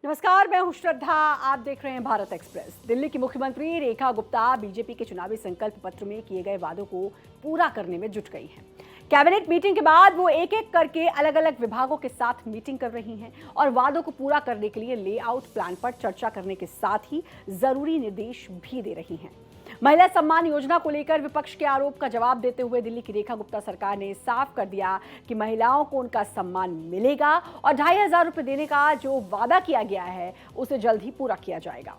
नमस्कार, मैं हूं श्रद्धा। आप देख रहे हैं भारत एक्सप्रेस। दिल्ली की मुख्यमंत्री रेखा गुप्ता बीजेपी के चुनावी संकल्प पत्र में किए गए वादों को पूरा करने में जुट गई हैं। कैबिनेट मीटिंग के बाद वो एक एक करके अलग अलग विभागों के साथ मीटिंग कर रही हैं और वादों को पूरा करने के लिए लेआउट प्लान पर चर्चा करने के साथ ही जरूरी निर्देश भी दे रही हैं। महिला सम्मान योजना को लेकर विपक्ष के आरोप का जवाब देते हुए दिल्ली की रेखा गुप्ता सरकार ने साफ कर दिया कि महिलाओं को उनका सम्मान मिलेगा और 2,500 रुपए देने का जो वादा किया गया है उसे जल्द ही पूरा किया जाएगा।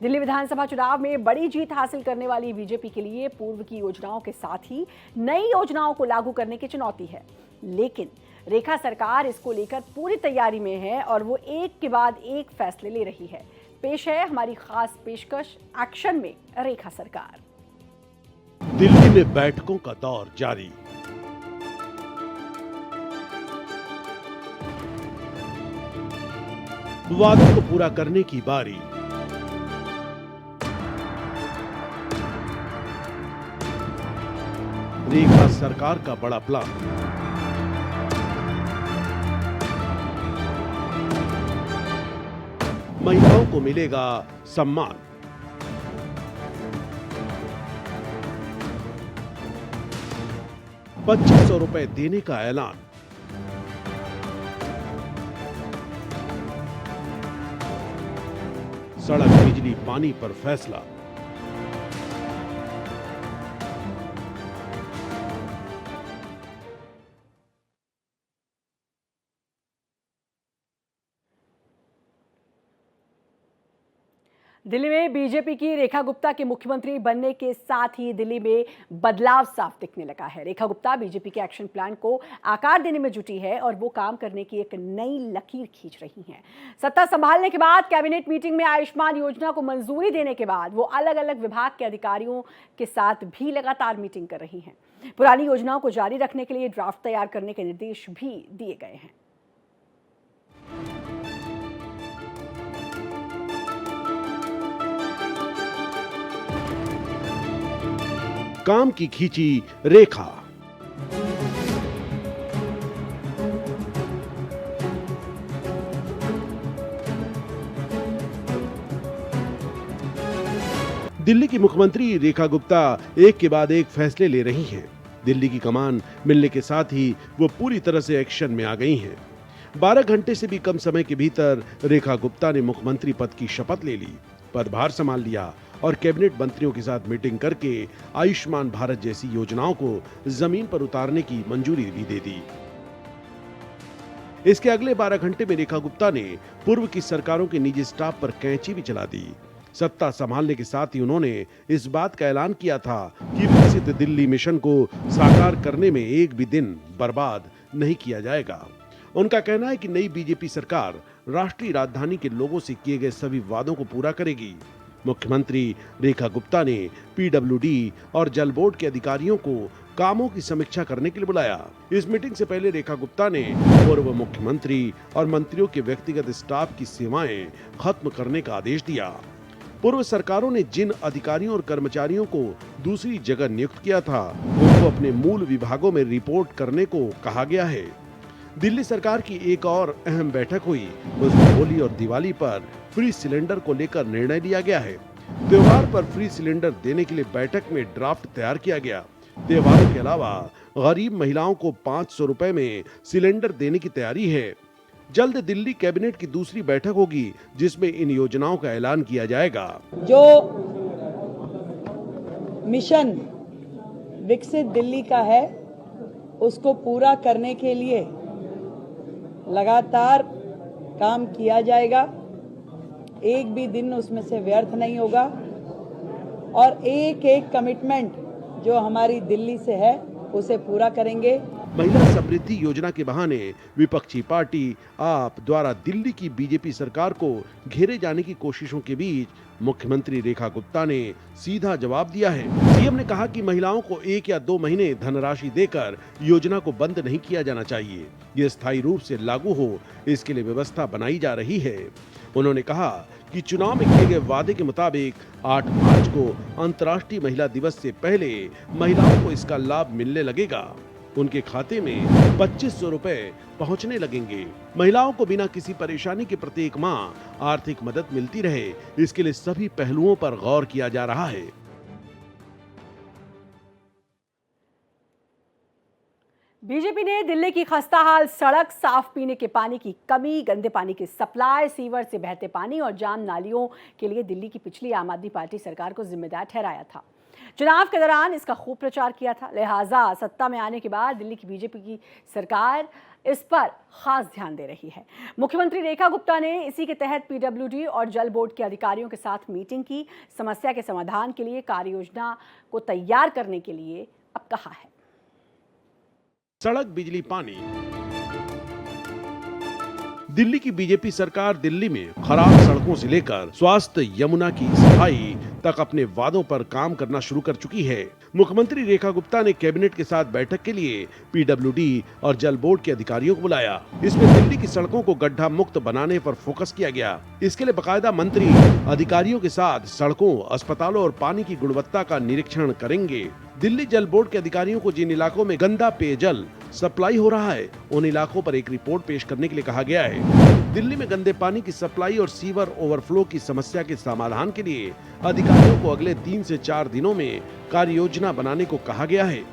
दिल्ली विधानसभा चुनाव में बड़ी जीत हासिल करने वाली बीजेपी के लिए पूर्व की योजनाओं के साथ ही नई योजनाओं को लागू करने की चुनौती है, लेकिन रेखा सरकार इसको लेकर पूरी तैयारी में है और वो एक के बाद एक फैसले ले रही है। पेश है हमारी खास पेशकश, एक्शन में रेखा सरकार। दिल्ली में बैठकों का दौर जारी। वादों को पूरा करने की बारी। रेखा सरकार का बड़ा प्लान। महिलाओं को मिलेगा सम्मान। ₹2,500 देने का ऐलान। सड़क, बिजली, पानी पर फैसला। दिल्ली में बीजेपी की रेखा गुप्ता के मुख्यमंत्री बनने के साथ ही दिल्ली में बदलाव साफ दिखने लगा है। रेखा गुप्ता बीजेपी के एक्शन प्लान को आकार देने में जुटी है और वो काम करने की एक नई लकीर खींच रही हैं। सत्ता संभालने के बाद कैबिनेट मीटिंग में आयुष्मान योजना को मंजूरी देने के बाद वो अलग अलग विभाग के अधिकारियों के साथ भी लगातार मीटिंग कर रही हैं। पुरानी योजनाओं को जारी रखने के लिए ड्राफ्ट तैयार करने के निर्देश भी दिए गए हैं। काम की खींची रेखा। दिल्ली की मुख्यमंत्री रेखा गुप्ता एक के बाद एक फैसले ले रही हैं। दिल्ली की कमान मिलने के साथ ही वो पूरी तरह से एक्शन में आ गई हैं। 12 घंटे से भी कम समय के भीतर रेखा गुप्ता ने मुख्यमंत्री पद की शपथ ले ली, पदभार संभाल लिया और कैबिनेट मंत्रियों के साथ मीटिंग करके आयुष्मान भारत जैसी योजनाओं को जमीन पर उतारने की मंजूरी भी दे दी। इसके अगले 12 घंटे में रेखा गुप्ता ने पूर्व की सरकारों के निजी स्टाफ पर कैंची भी चला दी। सत्ता संभालने के साथ ही उन्होंने इस बात का ऐलान किया था कि विकसित दिल्ली मिशन को साकार करने में एक भी दिन बर्बाद नहीं किया जाएगा। उनका कहना है कि नई बीजेपी सरकार राष्ट्रीय राजधानी के लोगों से किए गए सभी वादों को पूरा करेगी। मुख्यमंत्री रेखा गुप्ता ने पीडब्ल्यूडी और जल बोर्ड के अधिकारियों को कामों की समीक्षा करने के लिए बुलाया। इस मीटिंग से पहले रेखा गुप्ता ने पूर्व मुख्यमंत्री और मंत्रियों के व्यक्तिगत स्टाफ की सेवाएं खत्म करने का आदेश दिया। पूर्व सरकारों ने जिन अधिकारियों और कर्मचारियों को दूसरी जगह नियुक्त किया था, उनको अपने मूल विभागों में रिपोर्ट करने को कहा गया है। दिल्ली सरकार की एक और अहम बैठक हुई। उसमें होली और दिवाली पर फ्री सिलेंडर को लेकर निर्णय लिया गया है। त्योहार पर फ्री सिलेंडर देने के लिए बैठक में ड्राफ्ट तैयार किया गया। त्योहारों के अलावा गरीब महिलाओं को ₹500 में सिलेंडर देने की तैयारी है। जल्द दिल्ली कैबिनेट की दूसरी बैठक होगी, जिसमें इन योजनाओं का ऐलान किया जाएगा। जो मिशन विकसित दिल्ली का है, उसको पूरा करने के लिए लगातार काम किया जाएगा। एक भी दिन उसमें से व्यर्थ नहीं होगा और एक एक कमिटमेंट जो हमारी दिल्ली से है उसे पूरा करेंगे। महिला समृद्धि योजना के बहाने विपक्षी पार्टी आप द्वारा दिल्ली की बीजेपी सरकार को घेरे जाने की कोशिशों के बीच मुख्यमंत्री रेखा गुप्ता ने सीधा जवाब दिया है। सीएम ने कहा कि महिलाओं को 1 या 2 महीने धनराशि देकर योजना को बंद नहीं किया जाना चाहिए। ये स्थायी रूप से लागू हो, इसके लिए व्यवस्था बनाई जा रही है। उन्होंने कहा कि चुनाव में किए गए वादे के मुताबिक 8 मार्च को अंतर्राष्ट्रीय महिला दिवस से पहले महिलाओं को इसका लाभ मिलने लगेगा। उनके खाते में 2500 रुपए पहुंचने लगेंगे। महिलाओं को बिना किसी परेशानी के प्रत्येक माह आर्थिक मदद मिलती रहे, इसके लिए सभी पहलुओं पर गौर किया जा रहा है। बीजेपी ने दिल्ली की खस्ताहाल सड़क, साफ पीने के पानी की कमी, गंदे पानी की सप्लाई, सीवर से बहते पानी और जाम नालियों के लिए दिल्ली की पिछली आम आदमी पार्टी सरकार को जिम्मेदार ठहराया था। चुनाव के दौरान इसका खूब प्रचार किया था। लिहाजा सत्ता में आने के बाद दिल्ली की बीजेपी की सरकार इस पर खास ध्यान दे रही है। मुख्यमंत्री रेखा गुप्ता ने इसी के तहत पीडब्ल्यूडी और जल बोर्ड के अधिकारियों के साथ मीटिंग की। समस्या के समाधान के लिए कार्य योजना को तैयार करने के लिए अब कहा है। सड़क, बिजली, पानी। दिल्ली की बीजेपी सरकार दिल्ली में खराब सड़कों से लेकर स्वास्थ्य, यमुना की सफाई तक अपने वादों पर काम करना शुरू कर चुकी है। मुख्यमंत्री रेखा गुप्ता ने कैबिनेट के साथ बैठक के लिए पीडब्ल्यूडी और जल बोर्ड के अधिकारियों को बुलाया। इसमें दिल्ली की सड़कों को गड्ढा मुक्त बनाने पर फोकस किया गया। इसके लिए बकायदा मंत्री अधिकारियों के साथ सड़कों, अस्पतालों और पानी की गुणवत्ता का निरीक्षण करेंगे। दिल्ली जल बोर्ड के अधिकारियों को जिन इलाकों में गंदा पेयजल सप्लाई हो रहा है, उन इलाकों पर एक रिपोर्ट पेश करने के लिए कहा गया है। दिल्ली में गंदे पानी की सप्लाई और सीवर ओवरफ्लो की समस्या के समाधान के लिए अधिकारियों को अगले 3 से 4 दिनों में कार्य योजना बनाने को कहा गया है।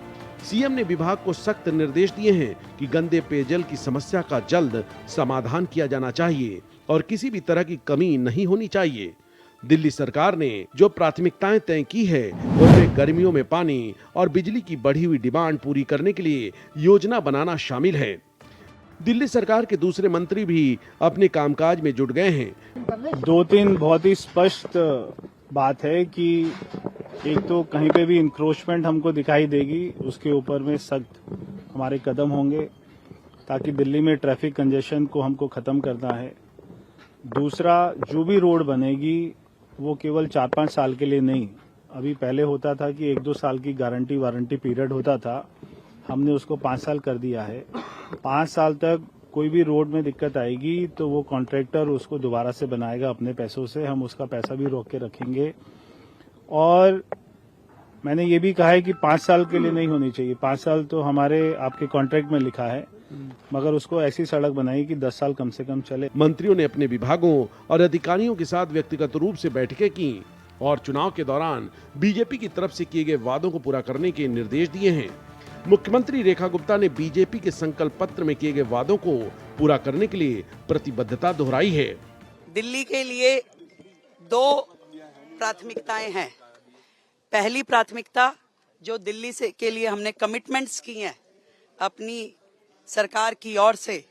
सीएम ने विभाग को सख्त निर्देश दिए हैं कि गंदे पेयजल की समस्या का जल्द समाधान किया जाना चाहिए और किसी भी तरह की कमी नहीं होनी चाहिए। दिल्ली सरकार ने जो प्राथमिकताएं तय की है, उनमें गर्मियों में पानी और बिजली की बढ़ी हुई डिमांड पूरी करने के लिए योजना बनाना शामिल है। दिल्ली सरकार के दूसरे मंत्री भी अपने कामकाज में जुट गए हैं। 2-3 बहुत ही स्पष्ट बात है कि एक तो कहीं पे भी इंक्रोचमेंट हमको दिखाई देगी, उसके ऊपर में सख्त हमारे कदम होंगे ताकि दिल्ली में ट्रैफिक कंजेशन को हमको खत्म करना है। दूसरा, जो भी रोड बनेगी वो केवल 4-5 साल के लिए नहीं, अभी पहले होता था कि 1-2 साल की गारंटी वारंटी पीरियड होता था, हमने उसको 5 साल कर दिया है। 5 साल तक कोई भी रोड में दिक्कत आएगी तो वो कॉन्ट्रैक्टर उसको दोबारा से बनाएगा अपने पैसों से, हम उसका पैसा भी रोक के रखेंगे। और मैंने ये भी कहा है कि 5 साल के लिए नहीं होनी चाहिए, 5 साल तो हमारे आपके कॉन्ट्रैक्ट में लिखा है, मगर उसको ऐसी सड़क बनाई कि 10 साल कम से कम चले। मंत्रियों ने अपने विभागों और अधिकारियों के साथ व्यक्तिगत रूप से बैठकें की और चुनाव के दौरान बीजेपी की तरफ से किए गए वादों को पूरा करने के निर्देश दिए हैं। मुख्यमंत्री रेखा गुप्ता ने बीजेपी के संकल्प पत्र में किए गए वादों को पूरा करने के लिए प्रतिबद्धता दोहराई है। दिल्ली के लिए 2 प्राथमिकताएं हैं। पहली प्राथमिकता जो दिल्ली से के लिए हमने कमिटमेंट्स की हैं अपनी सरकार की ओर से,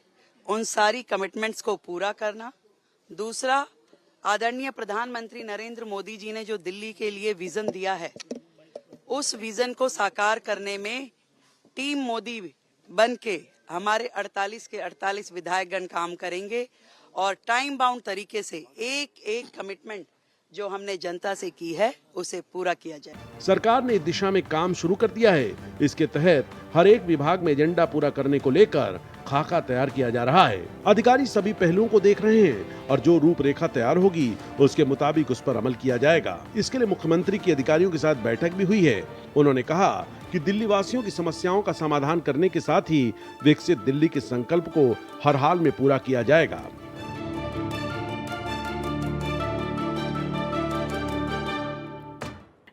उन सारी कमिटमेंट्स को पूरा करना। दूसरा, आदरणीय प्रधानमंत्री नरेंद्र मोदी जी ने जो दिल्ली के लिए विजन दिया है, उस विजन को साकार करने में टीम मोदी बन के हमारे 48 के 48 विधायकगण काम करेंगे और टाइम बाउंड तरीके से एक कमिटमेंट जो हमने जनता से की है उसे पूरा किया जाए। सरकार ने इस दिशा में काम शुरू कर दिया है। इसके तहत हर एक विभाग में एजेंडा पूरा करने को लेकर खाका तैयार किया जा रहा है। अधिकारी सभी पहलुओं को देख रहे हैं और जो रूपरेखा तैयार होगी उसके मुताबिक उस पर अमल किया जाएगा। इसके लिए मुख्यमंत्री की अधिकारियों के साथ बैठक भी हुई है। उन्होंने कहा कि दिल्ली वासियों की समस्याओं का समाधान करने के साथ ही विकसित दिल्ली के संकल्प को हर हाल में पूरा किया जाएगा।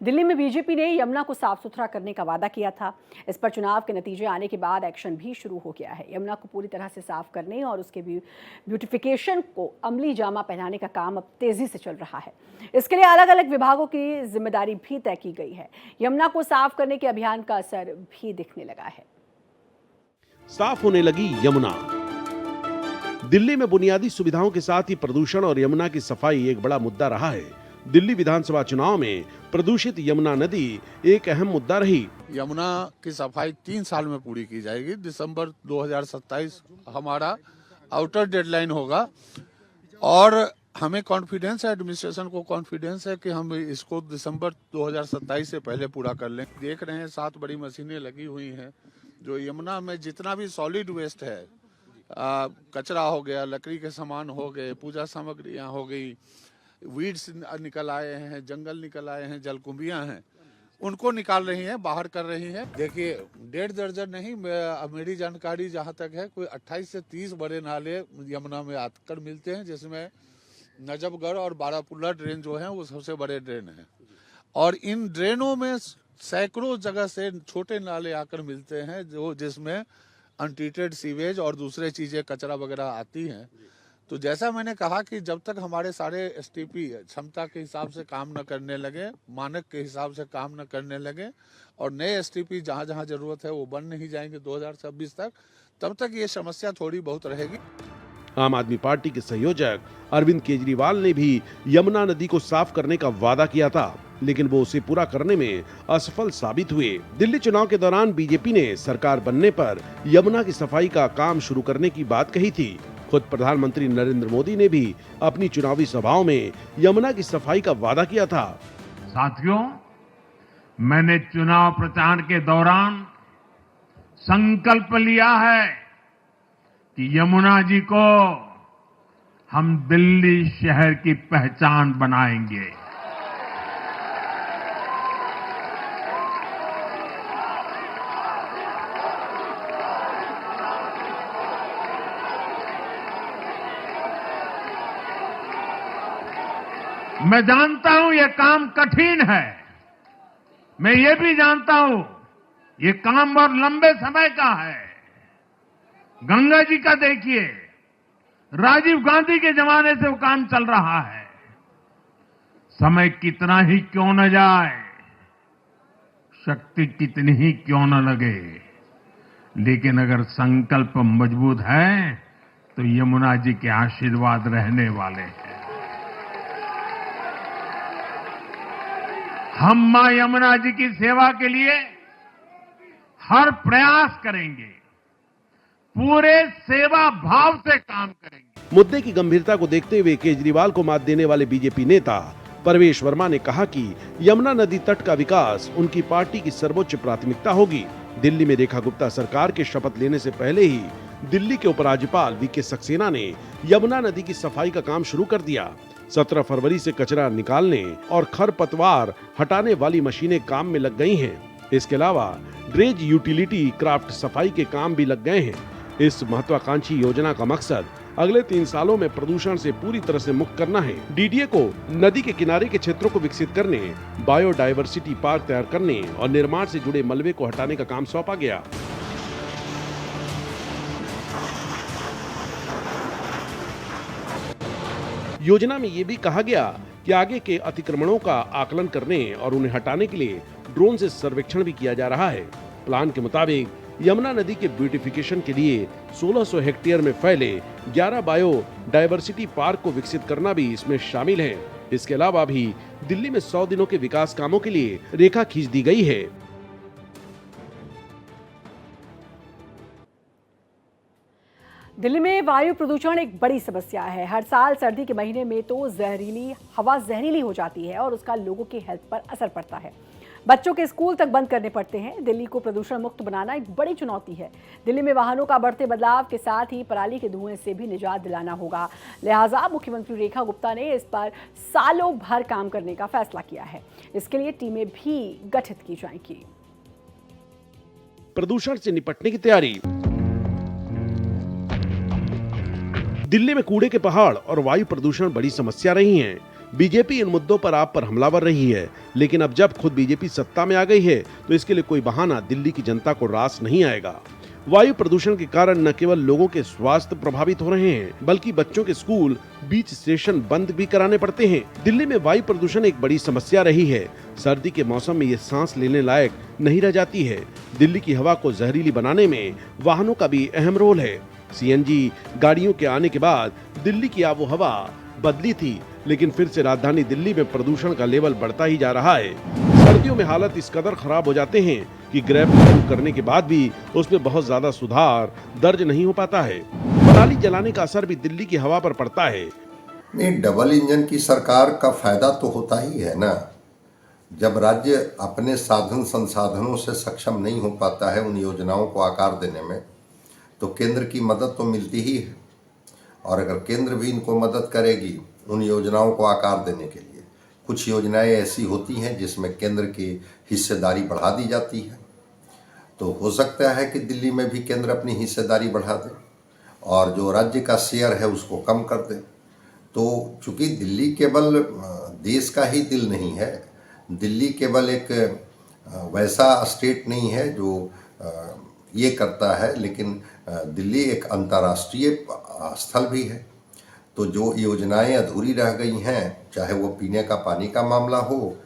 दिल्ली में बीजेपी ने यमुना को साफ सुथरा करने का वादा किया था। इस पर चुनाव के नतीजे आने के बाद एक्शन भी शुरू हो गया है। यमुना को पूरी तरह से साफ करने और उसके ब्यूटिफिकेशन को अमली जामा पहनाने का काम अब तेजी से चल रहा है। इसके लिए अलग अलग विभागों की जिम्मेदारी भी तय की गई है। यमुना को साफ करने के अभियान का असर भी दिखने लगा है। साफ होने लगी यमुना। दिल्ली में बुनियादी सुविधाओं के साथ ही प्रदूषण और यमुना की सफाई एक बड़ा मुद्दा रहा है। दिल्ली विधानसभा चुनाव में प्रदूषित यमुना नदी एक अहम मुद्दा रही। यमुना की सफाई 3 साल में पूरी की जाएगी। दिसंबर 2027 हमारा आउटर डेडलाइन होगा और हमें कॉन्फिडेंस है, एडमिनिस्ट्रेशन को कॉन्फिडेंस है कि हम इसको दिसंबर 2027 से पहले पूरा कर लें। देख रहे हैं 7 बड़ी मशीनें लगी हुई हैं जो यमुना में जितना भी सॉलिड वेस्ट है, कचरा हो गया, लकड़ी के सामान हो गए, पूजा सामग्रियां हो गई, वीड्स निकल आए हैं, जंगल निकल आए हैं, जलकुंभियां हैं, उनको निकाल रही हैं, बाहर कर रही हैं। देखिए 1.5 दर्जन नहीं, मेरी जानकारी जहां तक है कोई 28 से 30 बड़े नाले यमुना में आकर मिलते हैं, जिसमें नजफगढ़ और बारापुल्ला ड्रेन जो है वो सबसे बड़े ड्रेन हैं। और इन ड्रेनों में सैकड़ों जगह से छोटे नाले आकर मिलते हैं, जो जिसमें अनट्रीटेड सीवेज और दूसरे चीजें कचरा वगैरह आती हैं। तो जैसा मैंने कहा कि जब तक हमारे सारे एसटीपी क्षमता के हिसाब से काम न करने लगे, मानक के हिसाब से काम न करने लगे और नए एसटीपी जहां जहां जरूरत है वो बन नहीं जाएंगे 2026 तक, तब तक ये समस्या थोड़ी बहुत रहेगी। आम आदमी पार्टी के संयोजक अरविंद केजरीवाल ने भी यमुना नदी को साफ करने का वादा किया था, लेकिन वो उसे पूरा करने में असफल साबित हुए। दिल्ली चुनाव के दौरान बीजेपी ने सरकार बनने पर यमुना की सफाई का काम शुरू करने की बात कही थी। खुद प्रधानमंत्री नरेंद्र मोदी ने भी अपनी चुनावी सभाओं में यमुना की सफाई का वादा किया था। साथियों, मैंने चुनाव प्रचार के दौरान संकल्प लिया है कि यमुना जी को हम दिल्ली शहर की पहचान बनाएंगे। मैं जानता हूं ये काम कठिन है, मैं ये भी जानता हूं ये काम बहुत लंबे समय का है। गंगा जी का देखिए, राजीव गांधी के जमाने से वो काम चल रहा है। समय कितना ही क्यों न जाए, शक्ति कितनी ही क्यों न लगे, लेकिन अगर संकल्प मजबूत है तो यमुना जी के आशीर्वाद रहने वाले हैं। हम मां यमुना जी की सेवा के लिए हर प्रयास करेंगे, पूरे सेवा भाव से काम करेंगे। मुद्दे की गंभीरता को देखते हुए केजरीवाल को मात देने वाले बीजेपी नेता परवेश वर्मा ने कहा कि यमुना नदी तट का विकास उनकी पार्टी की सर्वोच्च प्राथमिकता होगी। दिल्ली में रेखा गुप्ता सरकार के शपथ लेने से पहले ही दिल्ली के उपराज्यपाल वीके सक्सेना ने यमुना नदी की सफाई का काम शुरू कर दिया। 17 फरवरी से कचरा निकालने और खरपतवार हटाने वाली मशीनें काम में लग गई हैं। इसके अलावा ड्रेज यूटिलिटी क्राफ्ट सफाई के काम भी लग गए हैं। इस महत्वाकांक्षी योजना का मकसद अगले 3 सालों में प्रदूषण से पूरी तरह से मुक्त करना है। डीडीए को नदी के किनारे के क्षेत्रों को विकसित करने, बायोडायवर्सिटी पार्क तैयार करने और निर्माण से जुड़े मलबे को हटाने का काम सौंपा गया। योजना में ये भी कहा गया कि आगे के अतिक्रमणों का आकलन करने और उन्हें हटाने के लिए ड्रोन से सर्वेक्षण भी किया जा रहा है। प्लान के मुताबिक यमुना नदी के ब्यूटिफिकेशन के लिए 1600 हेक्टेयर में फैले 11 बायो डायवर्सिटी पार्क को विकसित करना भी इसमें शामिल है। इसके अलावा भी दिल्ली में 100 दिनों के विकास कामों के लिए रेखा खींच दी गई है। दिल्ली में वायु प्रदूषण एक बड़ी समस्या है। हर साल सर्दी के महीने में तो जहरीली हो जाती है और उसका लोगों की हेल्थ पर असर पड़ता है। बच्चों के स्कूल तक बंद करने पड़ते हैं। दिल्ली को प्रदूषण मुक्त बनाना एक बड़ी चुनौती है। दिल्ली में वाहनों का बढ़ते बदलाव के साथ ही पराली के धुएं से भी निजात दिलाना होगा। लिहाजा मुख्यमंत्री रेखा गुप्ता ने इस पर सालों भर काम करने का फैसला किया है। इसके लिए टीमें भी गठित की जाएंगी। प्रदूषण से निपटने की तैयारी। दिल्ली में कूड़े के पहाड़ और वायु प्रदूषण बड़ी समस्या रही हैं। बीजेपी इन मुद्दों पर आप पर हमलावर रही है, लेकिन अब जब खुद बीजेपी सत्ता में आ गई है तो इसके लिए कोई बहाना दिल्ली की जनता को रास नहीं आएगा। वायु प्रदूषण के कारण न केवल लोगों के स्वास्थ्य प्रभावित हो रहे हैं, बल्कि बच्चों के स्कूल, बीच स्टेशन बंद भी कराने पड़ते हैं। दिल्ली में वायु प्रदूषण एक बड़ी समस्या रही है। सर्दी के मौसम में ये सांस लेने लायक नहीं रह जाती है। दिल्ली की हवा को जहरीली बनाने में वाहनों का भी अहम रोल है। सीएनजी गाड़ियों के आने के बाद दिल्ली की आबोहवा बदली थी, लेकिन फिर से राजधानी दिल्ली में प्रदूषण का लेवल बढ़ता ही जा रहा है। सर्दियों में हालत इस कदर खराब हो जाते हैं कि ग्रैब लागू करने के बाद भी उसमें बहुत ज्यादा सुधार दर्ज नहीं हो पाता है। पराली जलाने का असर भी दिल्ली की हवा पर पड़ता है। नहीं, डबल इंजन की सरकार का फायदा तो होता ही है ना। जब राज्य अपने साधन संसाधनों से सक्षम नहीं हो पाता है उन योजनाओं को आकार देने में, तो केंद्र की मदद तो मिलती ही है। और अगर केंद्र भी इनको मदद करेगी उन योजनाओं को आकार देने के लिए, कुछ योजनाएं ऐसी होती हैं जिसमें केंद्र की हिस्सेदारी बढ़ा दी जाती है। तो हो सकता है कि दिल्ली में भी केंद्र अपनी हिस्सेदारी बढ़ा दे और जो राज्य का शेयर है उसको कम कर दे। तो चूंकि दिल्ली केवल देश का ही दिल नहीं है, दिल्ली केवल एक वैसा स्टेट नहीं है जो ये करता है, लेकिन दिल्ली एक अंतर्राष्ट्रीय स्थल भी है। तो जो योजनाएं अधूरी रह गई हैं, चाहे वो पीने का पानी का मामला हो,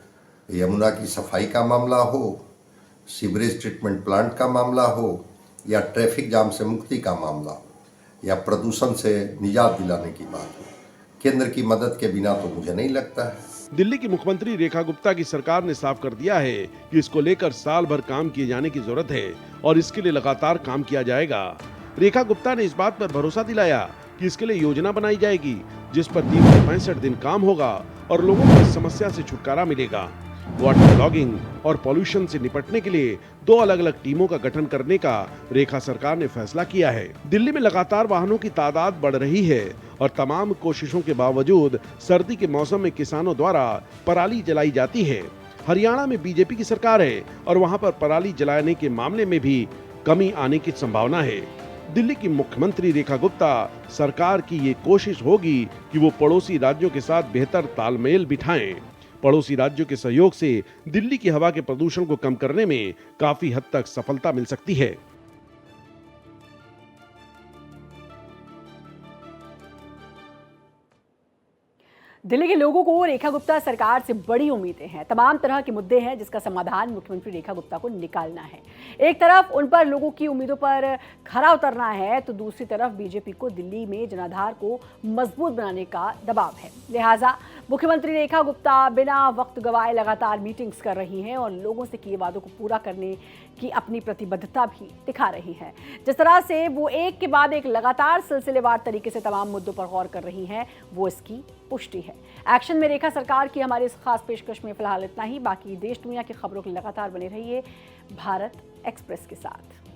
यमुना की सफाई का मामला हो, सीवरेज ट्रीटमेंट प्लांट का मामला हो, या ट्रैफिक जाम से मुक्ति का मामला हो, या प्रदूषण से निजात दिलाने की बात हो, केंद्र की मदद के बिना तो मुझे नहीं लगता है। दिल्ली की मुख्यमंत्री रेखा गुप्ता की सरकार ने साफ कर दिया है कि इसको लेकर साल भर काम किए जाने की जरूरत है और इसके लिए लगातार काम किया जाएगा। रेखा गुप्ता ने इस बात पर भरोसा दिलाया कि इसके लिए योजना बनाई जाएगी जिस पर 365 दिन काम होगा और लोगों को इस समस्या से छुटकारा मिलेगा। वाटर लॉगिंग और पॉल्यूशन से निपटने के लिए 2 अलग-अलग टीमों का गठन करने का रेखा सरकार ने फैसला किया है। दिल्ली में लगातार वाहनों की तादाद बढ़ रही है और तमाम कोशिशों के बावजूद सर्दी के मौसम में किसानों द्वारा पराली जलाई जाती है। हरियाणा में बीजेपी की सरकार है और वहां पर पराली जलाने के मामले में भी कमी आने की संभावना है। दिल्ली की मुख्यमंत्री रेखा गुप्ता सरकार की ये कोशिश होगी कि वो पड़ोसी राज्यों के साथ बेहतर तालमेल बिठाएं। पड़ोसी राज्यों के सहयोग से दिल्ली की हवा के प्रदूषण को कम करने में काफी हद तक सफलता मिल सकती है। दिल्ली के लोगों को रेखा गुप्ता सरकार से बड़ी उम्मीदें हैं। तमाम तरह के मुद्दे हैं जिसका समाधान मुख्यमंत्री रेखा गुप्ता को निकालना है। एक तरफ उन पर लोगों की उम्मीदों पर खरा उतरना है, तो दूसरी तरफ बीजेपी को दिल्ली में जनाधार को मजबूत बनाने का दबाव है। लिहाजा मुख्यमंत्री रेखा गुप्ता बिना वक्त गवाए लगातार मीटिंग्स कर रही हैं और लोगों से किए वादों को पूरा करने की अपनी प्रतिबद्धता भी दिखा रही हैं। जिस तरह से वो एक के बाद एक लगातार सिलसिलेवार तरीके से तमाम मुद्दों पर गौर कर रही हैं, वो इसकी पुष्टि है। एक्शन में रेखा सरकार की हमारी इस खास पेशकश में फिलहाल इतना ही। बाकी देश दुनिया की खबरों के लिए लगातार बने रहिए भारत एक्सप्रेस के साथ।